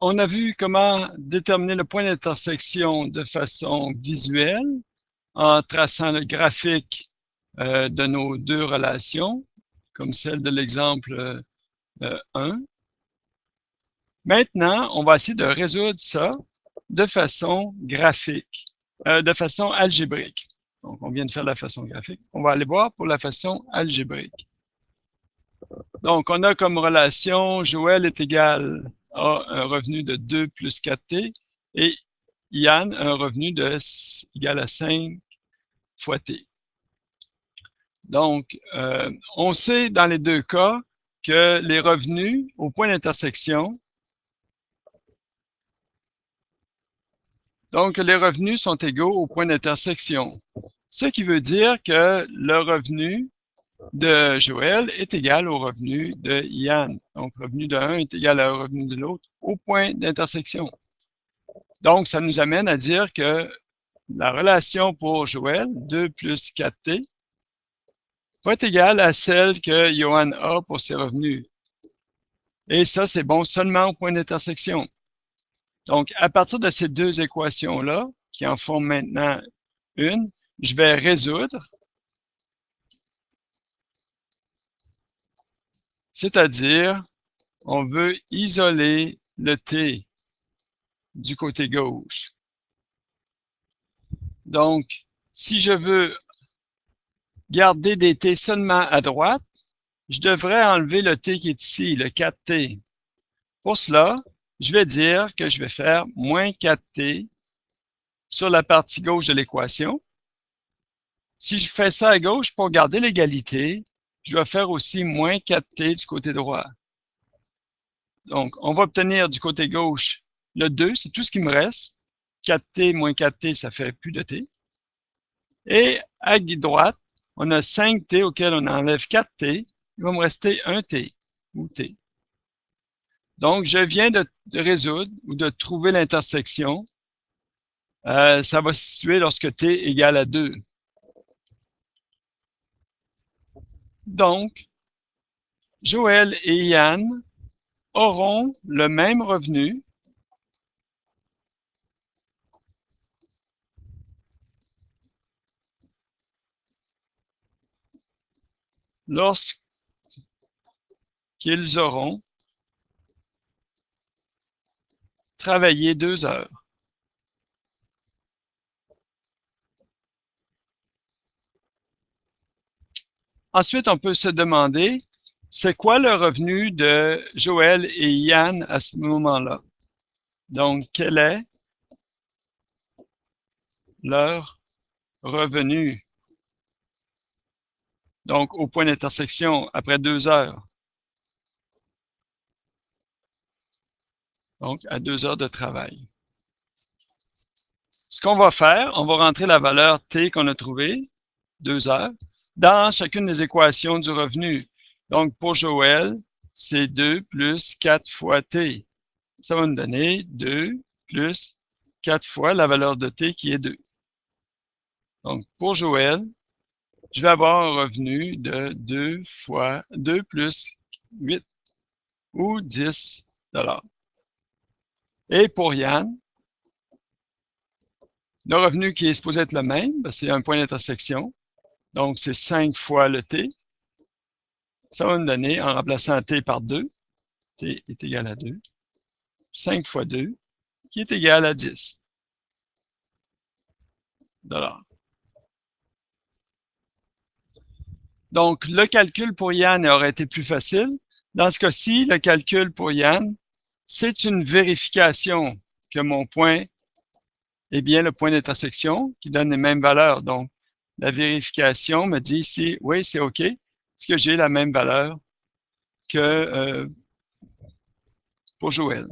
on a vu comment déterminer le point d'intersection de façon visuelle en traçant le graphique de nos deux relations, comme celle de l'exemple 1. Maintenant, on va essayer de résoudre ça de façon graphique, de façon algébrique. Donc, on vient de faire la façon graphique. On va aller voir pour la façon algébrique. Donc, on a comme relation Joël est égal à un revenu de 2 plus 4t et Yann un revenu égal à 5 fois t. Donc, on sait dans les deux cas que les revenus au point d'intersection, donc les revenus sont égaux au point d'intersection. Ce qui veut dire que le revenu de Joël est égal au revenu de Yann. Donc, revenu de un est égal au revenu de l'autre au point d'intersection. Donc, ça nous amène à dire que la relation pour Joël, 2 plus 4t, va être égale à celle que Johan a pour ses revenus. Et ça, c'est bon seulement au point d'intersection. Donc, à partir de ces deux équations-là, qui en forment maintenant une, je vais résoudre, c'est-à-dire, on veut isoler le t du côté gauche. Donc, si je veux garder des t seulement à droite, je devrais enlever le t qui est ici, le 4t. Pour cela, je vais dire que je vais faire moins 4t sur la partie gauche de l'équation. Si je fais ça à gauche, pour garder l'égalité, je dois faire aussi moins 4t du côté droit. Donc, on va obtenir du côté gauche le 2, c'est tout ce qui me reste. 4t moins 4t, ça fait plus de t. Et à droite, on a 5t auquel on enlève 4t. Il va me rester 1t ou t. Donc, je viens de résoudre ou de trouver l'intersection. Ça va se situer lorsque t égale à 2. Donc, Joël et Yann auront le même revenu lorsqu'ils auront travaillé 2 heures. Ensuite, on peut se demander, c'est quoi le revenu de Joël et Yann à ce moment-là? Donc, quel est leur revenu? Donc, au point d'intersection, après 2 heures. Donc, à 2 heures de travail. Ce qu'on va faire, on va rentrer la valeur t qu'on a trouvée, 2 heures, dans chacune des équations du revenu. Donc, pour Joël, c'est 2 plus 4 fois t. Ça va nous donner 2 plus 4 fois la valeur de t qui est 2. Donc, pour Joël, je vais avoir un revenu de 2 plus 8 ou 10 $. Et pour Yann, le revenu qui est supposé être le même, c'est un point d'intersection. Donc, c'est 5 fois le t. Ça va nous donner, en remplaçant t par 2, t est égal à 2, 5 fois 2, qui est égal à 10 $. Donc, le calcul pour Yann aurait été plus facile. Dans ce cas-ci, le calcul pour Yann, c'est une vérification que mon point est bien le point d'intersection qui donne les mêmes valeurs. Donc, la vérification me dit ici, oui, c'est OK, parce que j'ai la même valeur que pour Joël.